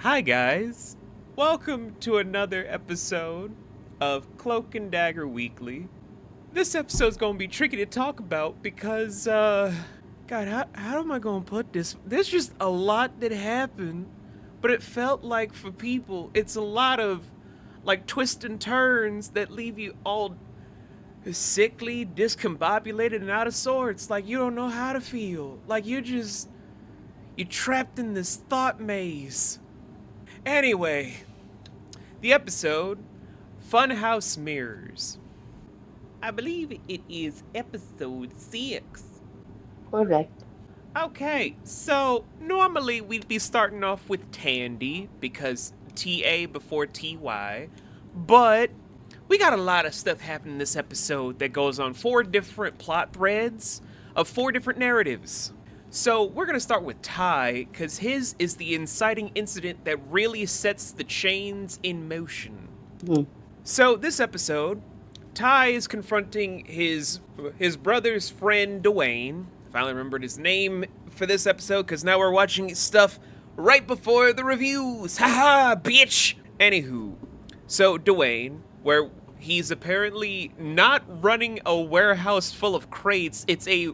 Hi guys, welcome to another episode of Cloak and Dagger Weekly. This episode's gonna be tricky to talk about because, God, how am I gonna put this? There's just a lot that happened, but it felt like for people, it's a lot of, like, twists and turns that leave you all sickly, discombobulated, and out of sorts. Like, you don't know how to feel. Like, you're trapped in this thought maze. Anyway, the episode, Funhouse Mirrors. I believe it is episode 6. Correct. Okay, so normally we'd be starting off with Tandy, because TA before TY, but we got a lot of stuff happening in this episode that goes on 4 different plot threads of 4 different narratives. So we're going to start with Ty, because his is the inciting incident that really sets the chains in motion. So this episode, Ty is confronting his brother's friend, Dwayne. I finally remembered his name for this episode, because now we're watching stuff right before the reviews. Haha, bitch! Anywho, so Dwayne, where he's apparently not running a warehouse full of crates, it's a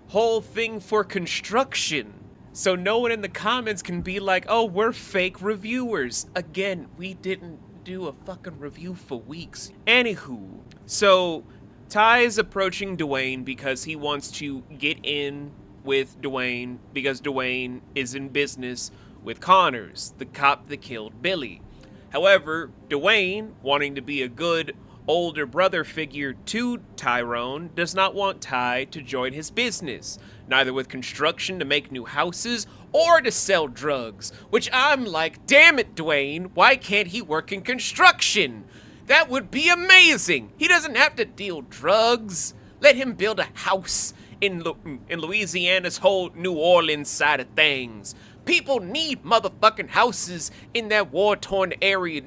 whole thing for construction. So no one in the comments can be like, oh, we're fake reviewers. Again, we didn't do a fucking review for weeks. Anywho, so Ty is approaching Dwayne because he wants to get in with Dwayne because Dwayne is in business with Connors, the cop that killed Billy. However, Dwayne, wanting to be a good older brother figure to Tyrone, does not want Ty to join his business, neither with construction to make new houses or to sell drugs, which I'm like, damn it, Dwayne, why can't he work in construction? That would be amazing. He doesn't have to deal drugs. Let him build a house in Louisiana's whole New Orleans side of things. People need motherfucking houses in that war-torn area.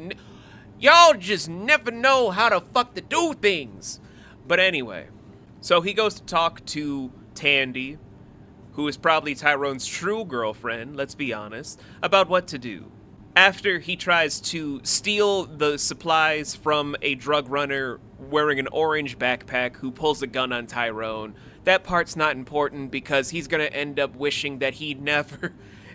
Y'all just never know how to fuck to do things. But anyway, so he goes to talk to Tandy, who is probably Tyrone's true girlfriend, let's be honest, about what to do. After he tries to steal the supplies from a drug runner wearing an orange backpack who pulls a gun on Tyrone, that part's not important because he's gonna end up wishing that he never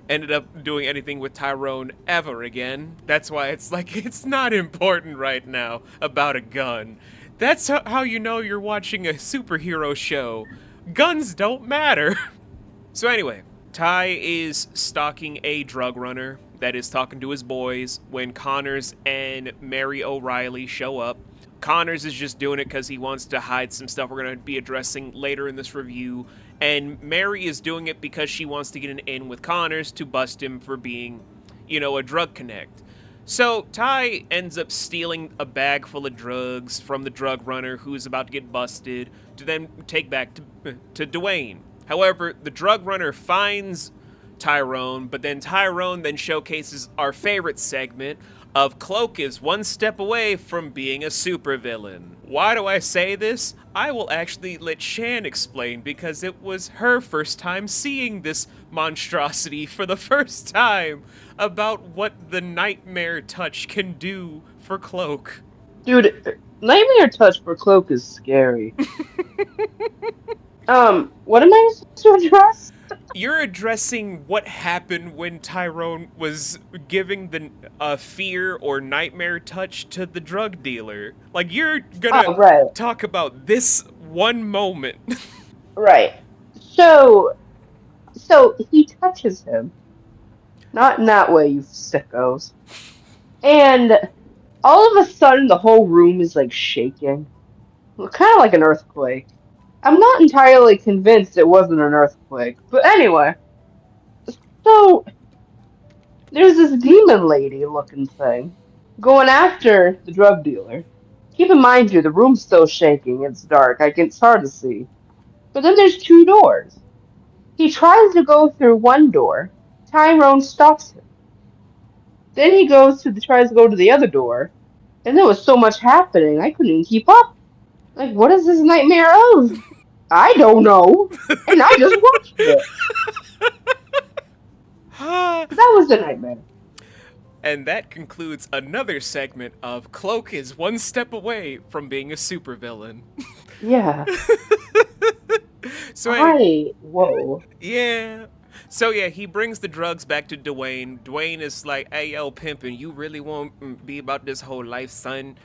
ended up doing anything with Tyrone ever again. That's why it's like, it's not important right now about a gun. That's how you know you're watching a superhero show. Guns don't matter. So anyway, Ty is stalking a drug runner that is talking to his boys when Connors and Mary O'Reilly show up. Connors is just doing it because he wants to hide some stuff we're going to be addressing later in this review. And Mary is doing it because she wants to get an in with Connors to bust him for being, a drug connect. So Ty ends up stealing a bag full of drugs from the drug runner who's about to get busted to then take back to Dwayne. However, the drug runner finds Tyrone, but then Tyrone then showcases our favorite segment of Cloak is one step away from being a supervillain. Why do I say this? I will actually let Shan explain because it was her first time seeing this monstrosity for the first time about what the nightmare touch can do for Cloak. Dude, nightmare touch for Cloak is scary. What am I supposed to address? You're addressing what happened when Tyrone was giving the fear or nightmare touch to the drug dealer. Like, you're gonna talk about this one moment. Right. So he touches him. Not in that way, you sickos. And all of a sudden, the whole room is, like, shaking. Kind of like an earthquake. I'm not entirely convinced it wasn't an earthquake. But anyway. So, there's this demon lady looking thing going after the drug dealer. Keep in mind, the room's still shaking. It's dark. It's hard to see. But then there's 2 doors. He tries to go through one door. Tyrone stops him. Then he tries to go to the other door. And there was so much happening, I couldn't even keep up. Like, what is this nightmare of? I don't know. And I just watched it. That was a nightmare. And that concludes another segment of Cloak is one step away from being a supervillain. Yeah. So hey, Whoa. yeah. So yeah, he brings the drugs back to Dwayne. Dwayne is like, "Hey yo, pimpin', you really won't be about this whole life, son?"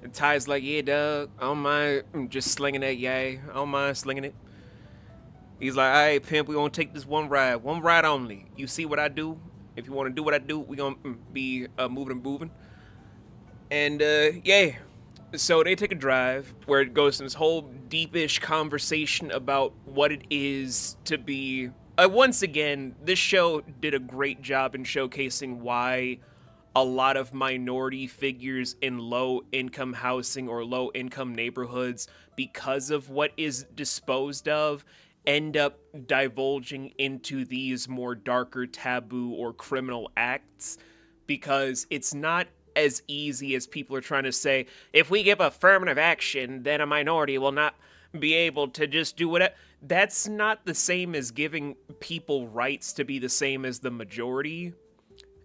And Ty's like, "Yeah, Doug, I don't mind just slinging that yay. I don't mind slinging it." He's like, "Hey, pimp, we gonna take this one ride only. You see what I do? If you want to do what I do, we gonna be moving and moving." And yeah, so they take a drive where it goes in this whole deepish conversation about what it is to be. Once again, this show did a great job in showcasing why a lot of minority figures in low income housing or low income neighborhoods, because of what is disposed of, end up divulging into these more darker taboo or criminal acts, because it's not as easy as people are trying to say. If we give affirmative action, then a minority will not be able to just do whatever. That's not the same as giving people rights to be the same as the majority,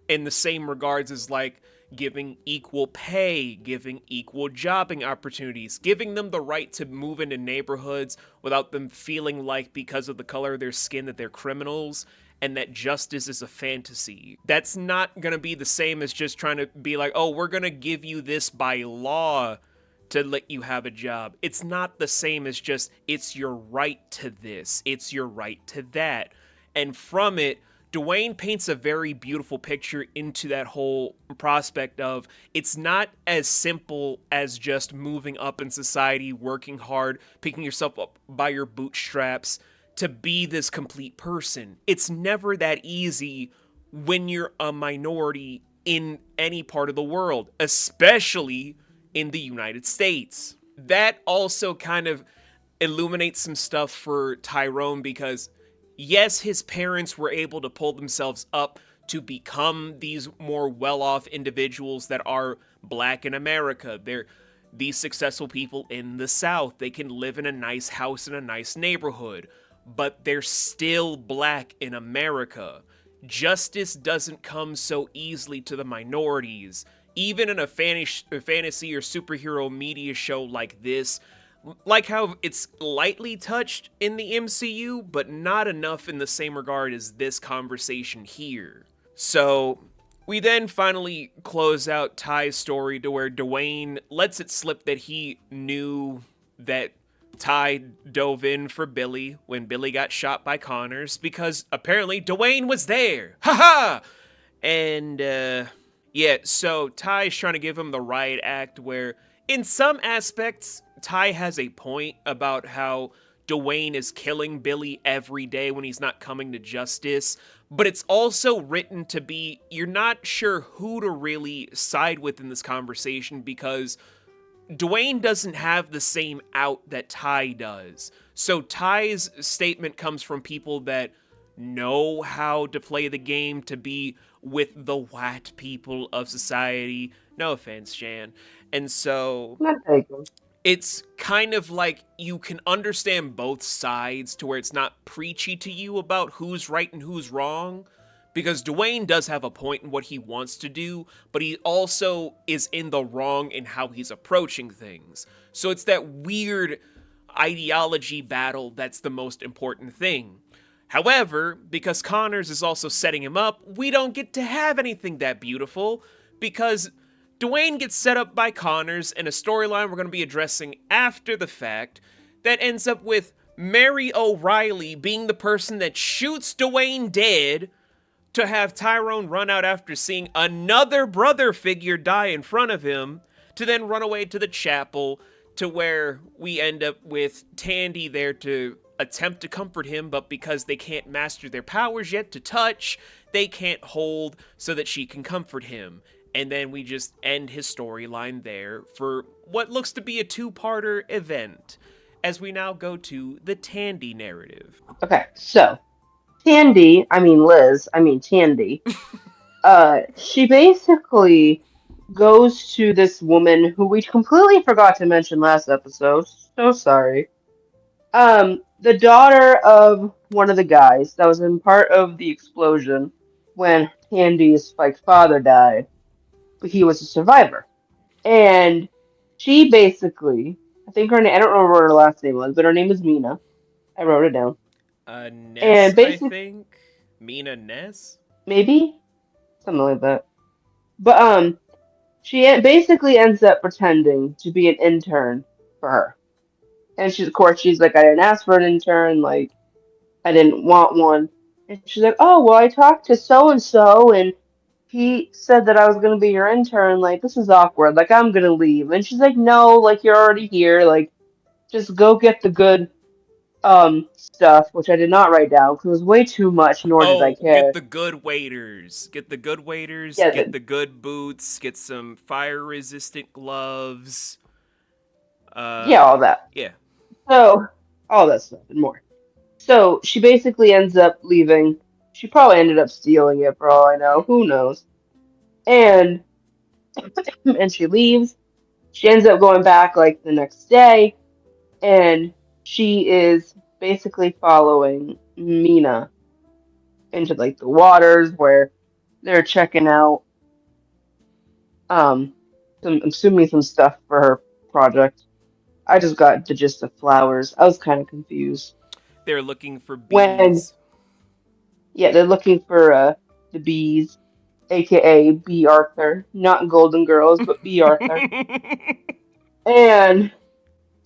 in the same regards as like giving equal pay, giving equal jobbing opportunities, giving them the right to move into neighborhoods without them feeling like because of the color of their skin that they're criminals and that justice is a fantasy. That's not going to be the same as just trying to be like, "Oh, we're going to give you this by law to let you have a job." It's not the same as just, it's your right to this, it's your right to that. And from it, Dwayne paints a very beautiful picture into that whole prospect of, it's not as simple as just moving up in society, working hard, picking yourself up by your bootstraps to be this complete person. It's never that easy when you're a minority in any part of the world, especially in the United States. That also kind of illuminates some stuff for Tyrone, because yes, his parents were able to pull themselves up to become these more well-off individuals that are black in America. They're these successful people in the South. They can live in a nice house in a nice neighborhood, but they're still black in America. Justice doesn't come so easily to the minorities. Even in a fantasy or superhero media show like this, like how it's lightly touched in the MCU, but not enough in the same regard as this conversation here. So, we then finally close out Ty's story to where Dwayne lets it slip that he knew that Ty dove in for Billy when Billy got shot by Connors, because apparently Dwayne was there. Haha! And, yeah, so Ty's trying to give him the riot act where, in some aspects, Ty has a point about how Dwayne is killing Billy every day when he's not coming to justice, but it's also written to be, you're not sure who to really side with in this conversation, because Dwayne doesn't have the same out that Ty does. So Ty's statement comes from people that know how to play the game to be with the white people of society. No offense, Shan. And so Not taken. it's kind of like you can understand both sides to where it's not preachy to you about who's right and who's wrong, because Dwayne does have a point in what he wants to do, but he also is in the wrong in how he's approaching things. So it's that weird ideology battle that's the most important thing. However, because Connors is also setting him up, we don't get to have anything that beautiful, because Dwayne gets set up by Connors in a storyline we're going to be addressing after the fact that ends up with Mary O'Reilly being the person that shoots Dwayne dead to have Tyrone run out after seeing another brother figure die in front of him, to then run away to the chapel, to where we end up with Tandy there to attempt to comfort him, but because they can't master their powers yet to touch, they can't hold so that she can comfort him. And then we just end his storyline there for what looks to be a two-parter event, as we now go to the Tandy narrative. Okay, so Tandy, she basically goes to this woman who we completely forgot to mention last episode. So sorry. The daughter of one of the guys that was in part of the explosion when Tandy's father died. he was a survivor. And she basically, I think her name, I don't remember what her last name was, but her name is Mina. I wrote it down. Ness, And I basically, think. Mina Ness? maybe something like that. But basically ends up pretending to be an intern for her. And she's, of course, she's like, I didn't ask for an intern, like, I didn't want one. And she's like, oh, well, I talked to so and so, and he said that I was gonna be your intern. Like, this is awkward. Like, I'm gonna leave. And she's like, no, like, you're already here. Like, just go get the good stuff, which I did not write down because it was way too much, nor did I Oh, get care. the good waiters. Get the good waiters, Yeah, get the good boots, get some fire resistant gloves. yeah, all that. Yeah. So, all that stuff and more. So she basically ends up leaving. She probably ended up stealing it for all I know. Who knows? And and she leaves. She ends up going back like the next day, and she is basically following Mina into like the waters where they're checking out um some I'm assuming some stuff for her project. I just got the gist of flowers. I was kind of confused. They're looking for When bees. yeah, they're looking for the bees, aka B. Arthur, not Golden Girls, but B. Arthur. And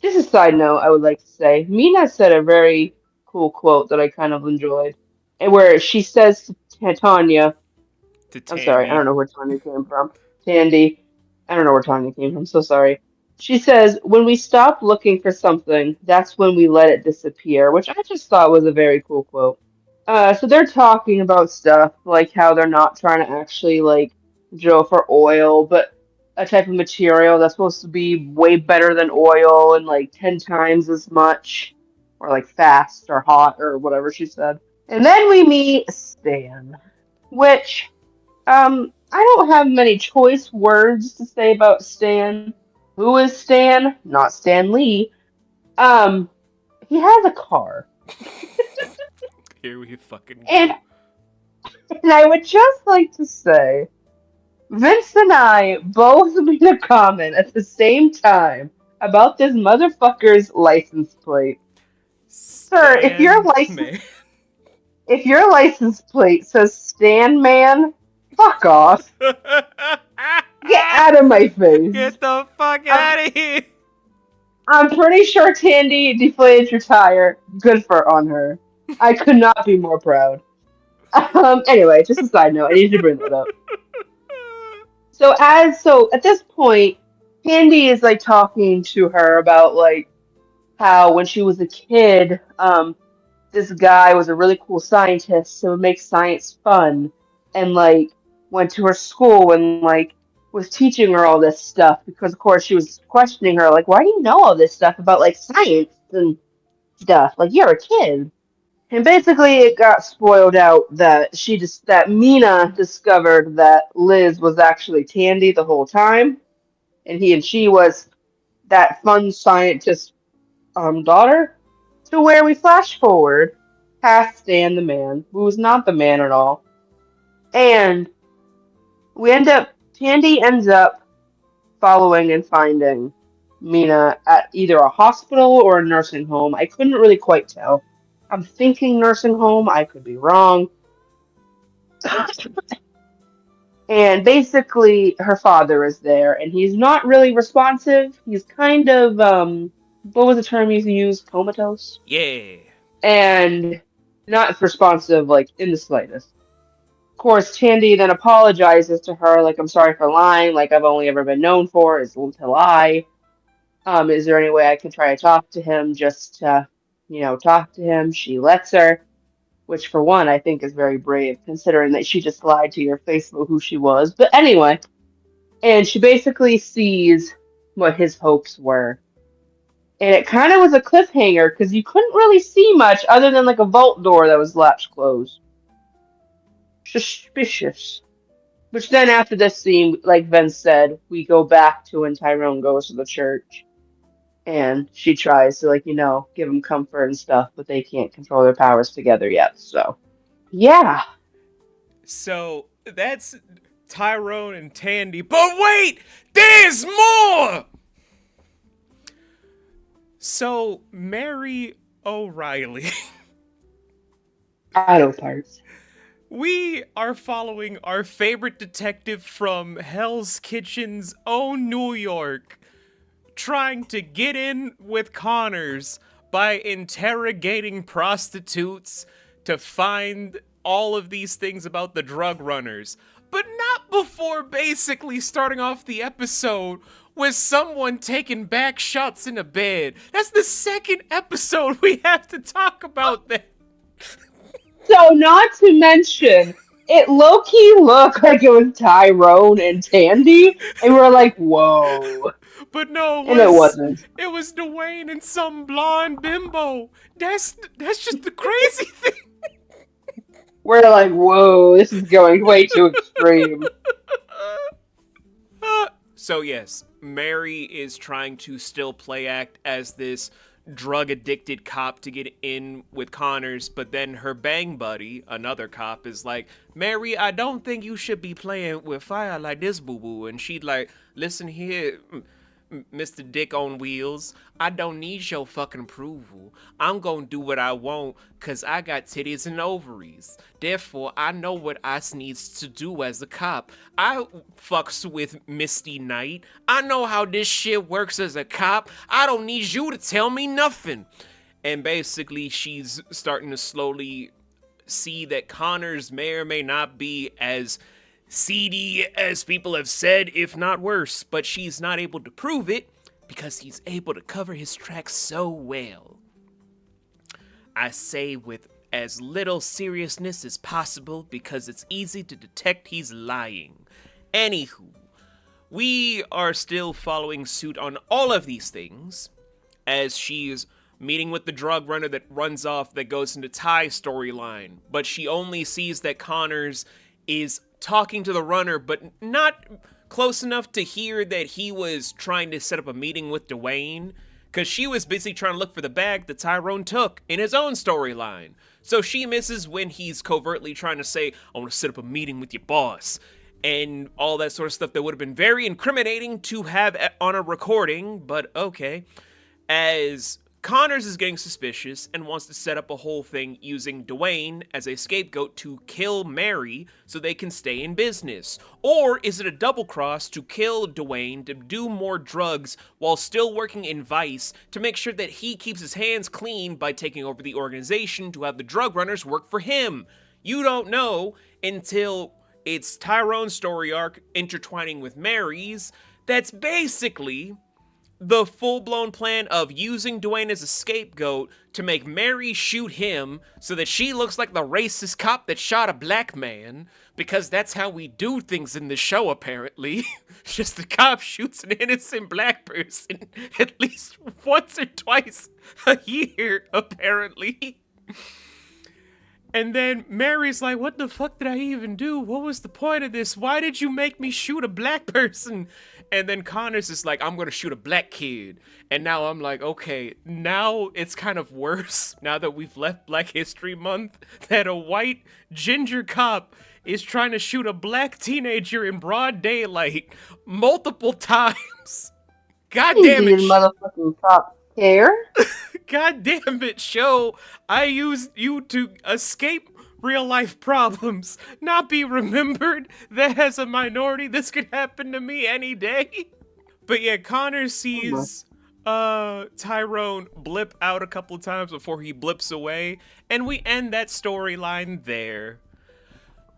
just a side note, I would like to say, Mina said a very cool quote that I kind of enjoyed, and where she says to Tanya, To I'm sorry, I don't Tandy. know where Tanya came from. Tandy, I don't know where Tanya came from, so sorry. She says, when we stop looking for something, that's when we let it disappear, which I just thought was a very cool quote. So they're talking about stuff like how they're not trying to actually like drill for oil, but a type of material that's supposed to be way better than oil and like 10 times as much, or like fast or hot or whatever she said. And then we meet Stan, which I don't have many choice words to say about Stan. Who is Stan? Not Stan Lee. Um, he has a car. Here we fucking And, go. and I would just like to say, Vince and I both made a comment at the same time about this motherfucker's license plate. Sir, Stan Man. if your license plate says Stan Man, fuck off. Get out of my face. Get the fuck I'm, out of here. I'm pretty sure Tandy deflated your tire. Good for on her. I could not be more proud. Anyway, just a side note, I needed to bring that up. So at this point, Tandy is like talking to her about like how when she was a kid, this guy was a really cool scientist, so it makes science fun, and like went to her school and like was teaching her all this stuff because of course she was questioning her like, why do you know all this stuff about like science and stuff? Like you're a kid. And basically it got spoiled out that that Mina discovered that Liz was actually Tandy the whole time, and she was that fun scientist daughter, to where we flash forward past Stan the man, who was not the man at all. And Tandy ends up following and finding Mina at either a hospital or a nursing home. I couldn't really quite tell. I'm thinking nursing home, I could be wrong. And basically, her father is there, and he's not really responsive. He's kind of, what was the term you used? Comatose? Yeah. And not responsive, like, in the slightest. Of course, Tandy then apologizes to her, like, I'm sorry for lying, like, I've only ever been known for is to lie. Is there any way I can try to talk to him just to, talk to him? She lets her, which for one, I think is very brave, considering that she just lied to your face about who she was. But anyway, and she basically sees what his hopes were. And it kind of was a cliffhanger because you couldn't really see much other than like a vault door that was latched closed. Suspicious. Which then after this scene, like Vince said, we go back to when Tyrone goes to the church. And she tries to, like, give him comfort and stuff, but they can't control their powers together yet. So, yeah. So that's Tyrone and Tandy. But wait! There's more! So, Mary O'Reilly. Idle parts. We are following our favorite detective from Hell's Kitchen's own New York, trying to get in with Connors by interrogating prostitutes to find all of these things about the drug runners. But not before basically starting off the episode with someone taking back shots in a bed. That's the second episode we have to talk about that. So, not to mention, it low-key looked like it was Tyrone and Tandy, and we're like, whoa. But no, And it wasn't. it was Dwayne and some blonde bimbo. That's just the crazy thing. We're like, whoa, this is going way too extreme. So yes, Mary is trying to still play act as this drug-addicted cop to get in with Connors, but then her bang buddy, another cop, is like, Mary, I don't think you should be playing with fire like this, boo-boo. And she'd like, listen here, Mr. Dick on Wheels, I don't need your fucking approval. I'm gonna do what I want, cause I got titties and ovaries. Therefore, I know what I needs to do as a cop. I fucks with Misty Knight. I know how this shit works as a cop. I don't need you to tell me nothing. And basically, she's starting to slowly see that Connors may or may not be as seedy as people have said, if not worse, but she's not able to prove it because he's able to cover his tracks so well. I say with as little seriousness as possible because it's easy to detect he's lying. Anywho, we are still following suit on all of these things as she's meeting with the drug runner that runs off that goes into Ty's storyline, but she only sees that Connors is talking to the runner, but not close enough to hear that he was trying to set up a meeting with Dwayne, because she was busy trying to look for the bag that Tyrone took in his own storyline. So she misses when he's covertly trying to say, I want to set up a meeting with your boss, and all that sort of stuff that would have been very incriminating to have on a recording, but okay. As Connors is getting suspicious and wants to set up a whole thing using Dwayne as a scapegoat to kill Mary so they can stay in business. Or is it a double cross to kill Dwayne to do more drugs while still working in Vice to make sure that he keeps his hands clean by taking over the organization to have the drug runners work for him? You don't know until it's Tyrone's story arc intertwining with Mary's. That's basically the full-blown plan of using Dwayne as a scapegoat to make Mary shoot him so that she looks like the racist cop that shot a black man, because that's how we do things in the show, apparently. Just the cop shoots an innocent black person at least once or twice a year, apparently. And then Mary's like, what the fuck did I even do? What was the point of this? Why did you make me shoot a black person? And then Connors is like, I'm gonna shoot a black kid. And now I'm like, okay, now it's kind of worse, now that we've left Black History Month, that a white ginger cop is trying to shoot a black teenager in broad daylight multiple times. God damn it. Motherfucking cop care. God damn it, show. I used you to escape real life problems, not be remembered that as a minority this could happen to me any day. But yeah, Connor sees Tyrone blip out a couple of times before he blips away, and we end that storyline there.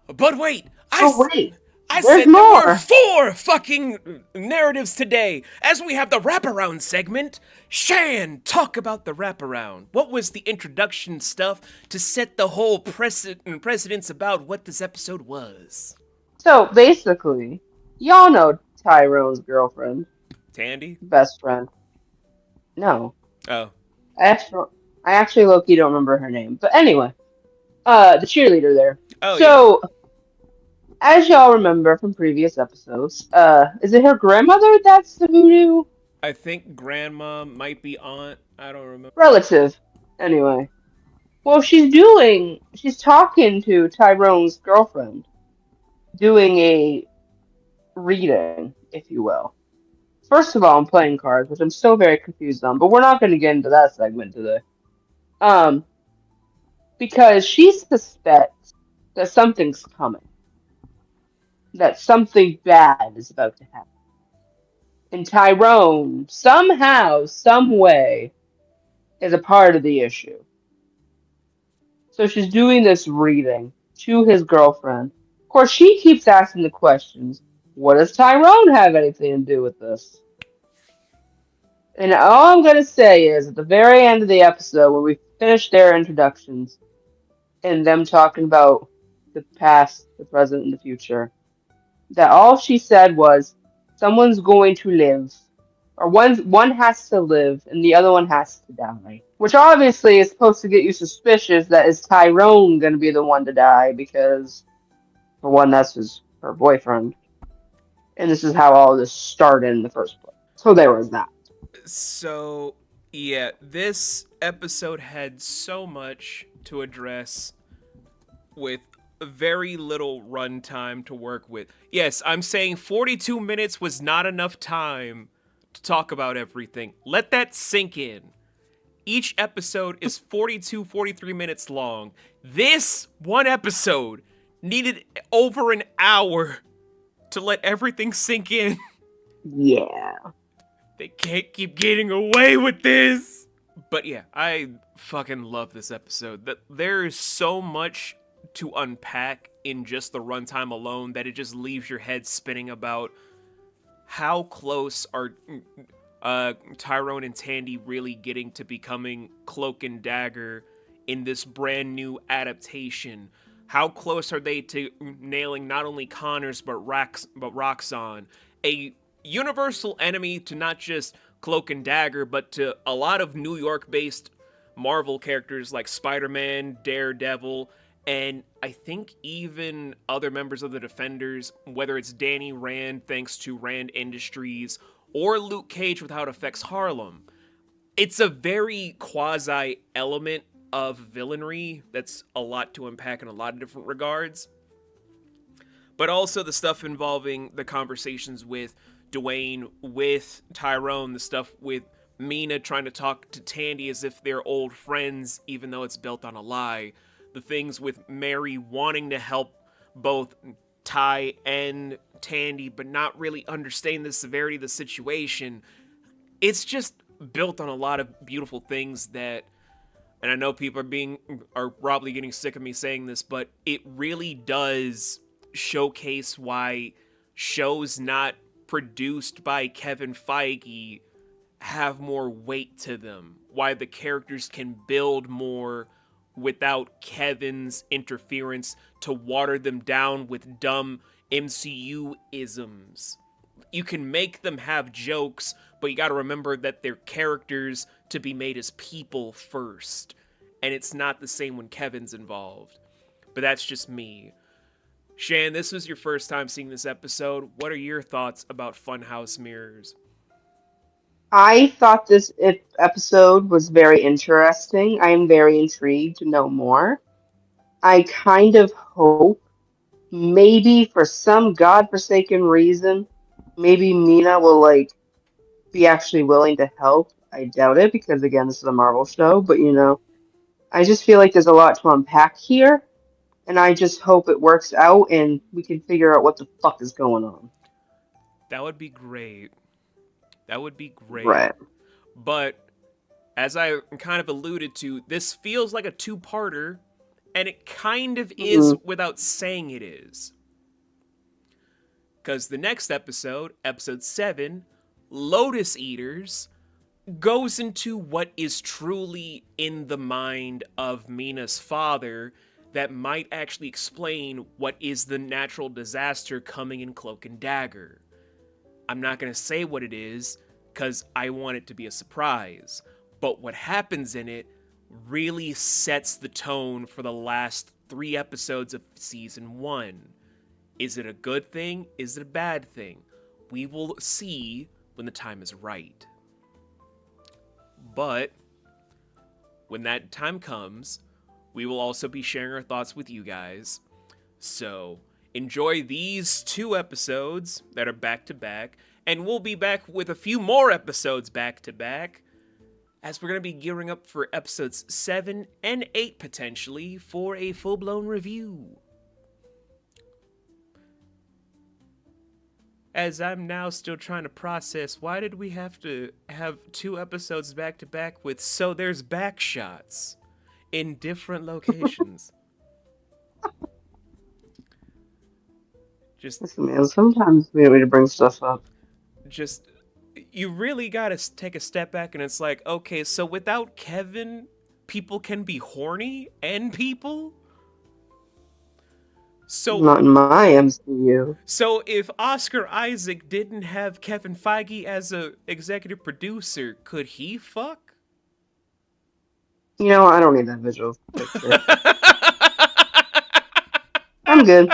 But wait, I There's said more. there were 4 fucking narratives today, as we have the wraparound segment. Shan, talk about the wraparound. What was the introduction stuff to set the whole precedence about what this episode was? So basically, y'all know Tyrone's girlfriend, Tandy? best friend. No, Oh. I actually low-key don't remember her name. But anyway, the cheerleader there. Oh, so, as y'all remember from previous episodes, is it her grandmother that's the voodoo? I think grandma might be aunt. I don't remember. Relative. Anyway. Well, she's talking to Tyrone's girlfriend, doing a reading, if you will. First of all, I'm playing cards, which I'm still very confused on, but we're not going to get into that segment today. Um, because she suspects that something's coming, that something bad is about to happen. And Tyrone, somehow, some way, is a part of the issue. So she's doing this reading to his girlfriend. Of course, she keeps asking the questions. What does Tyrone have anything to do with this? And all I'm going to say is, at the very end of the episode, when we finish their introductions and them talking about the past, the present, and the future, that all she said was, someone's going to live. Or one has to live and the other one has to die. Which obviously is supposed to get you suspicious that is Tyrone going to be the one to die because, for one, that's her boyfriend. And this is how all this started in the first place. So there was that. So, yeah, this episode had so much to address with very little runtime to work with. Yes, I'm saying 42 minutes was not enough time to talk about everything. Let that sink in. Each episode is 42, 43 minutes long. This one episode needed over an hour to let everything sink in. Yeah. They can't keep getting away with this. But yeah, I fucking love this episode. There is so much to unpack in just the runtime alone that it just leaves your head spinning about how close are Tyrone and Tandy really getting to becoming Cloak and Dagger in this brand new adaptation. How close are they to nailing not only Connors but Roxxon, a universal enemy to not just Cloak and Dagger, but to a lot of New York-based Marvel characters like Spider-Man, Daredevil, and I think even other members of the Defenders, whether it's Danny Rand thanks to Rand Industries, or Luke Cage with how it affects Harlem. It's a very quasi-element of villainry that's a lot to unpack in a lot of different regards. But also the stuff involving the conversations with Dwayne, with Tyrone, the stuff with Mina trying to talk to Tandy as if they're old friends, even though it's built on a lie. The things with Mary wanting to help both Ty and Tandy, but not really understanding the severity of the situation. It's just built on a lot of beautiful things that, and I know people are probably getting sick of me saying this, but it really does showcase why shows not produced by Kevin Feige have more weight to them, why the characters can build more without Kevin's interference to water them down with dumb MCU isms. You can make them have jokes, but you gotta remember that they're characters to be made as people first. And it's not the same when Kevin's involved. But that's just me. Shan, this was your first time seeing this episode. What are your thoughts about Funhouse Mirrors? I thought this episode was very interesting. I am very intrigued to know more. I kind of hope, maybe for some godforsaken reason, maybe Mina will be actually willing to help. I doubt it because again, this is a Marvel show, but I just feel like there's a lot to unpack here, and I just hope it works out and we can figure out what the fuck is going on. That would be great. That would be great. Right. But as I kind of alluded to, this feels like a two-parter, and it kind of is without saying it is. Because the next episode, episode 7, Lotus Eaters, goes into what is truly in the mind of Mina's father that might actually explain what is the natural disaster coming in Cloak and Dagger. I'm not going to say what it is, because I want it to be a surprise. But what happens in it really sets the tone for the last 3 episodes of season 1. Is it a good thing? Is it a bad thing? We will see when the time is right. But when that time comes, we will also be sharing our thoughts with you guys. So enjoy these 2 episodes that are back to back, and we'll be back with a few more episodes back to back, as we're going to be gearing up for episodes 7 and 8 potentially for a full-blown review. As I'm now still trying to process, why did we have to have 2 episodes back to back with so there's back shots in different locations? Just, Listen, man, sometimes we need to bring stuff up. You really gotta take a step back, and it's like, okay, so without Kevin, people can be horny and people? So Not in my MCU. So if Oscar Isaac didn't have Kevin Feige as a executive producer, could he fuck? I don't need that visual picture. I'm good.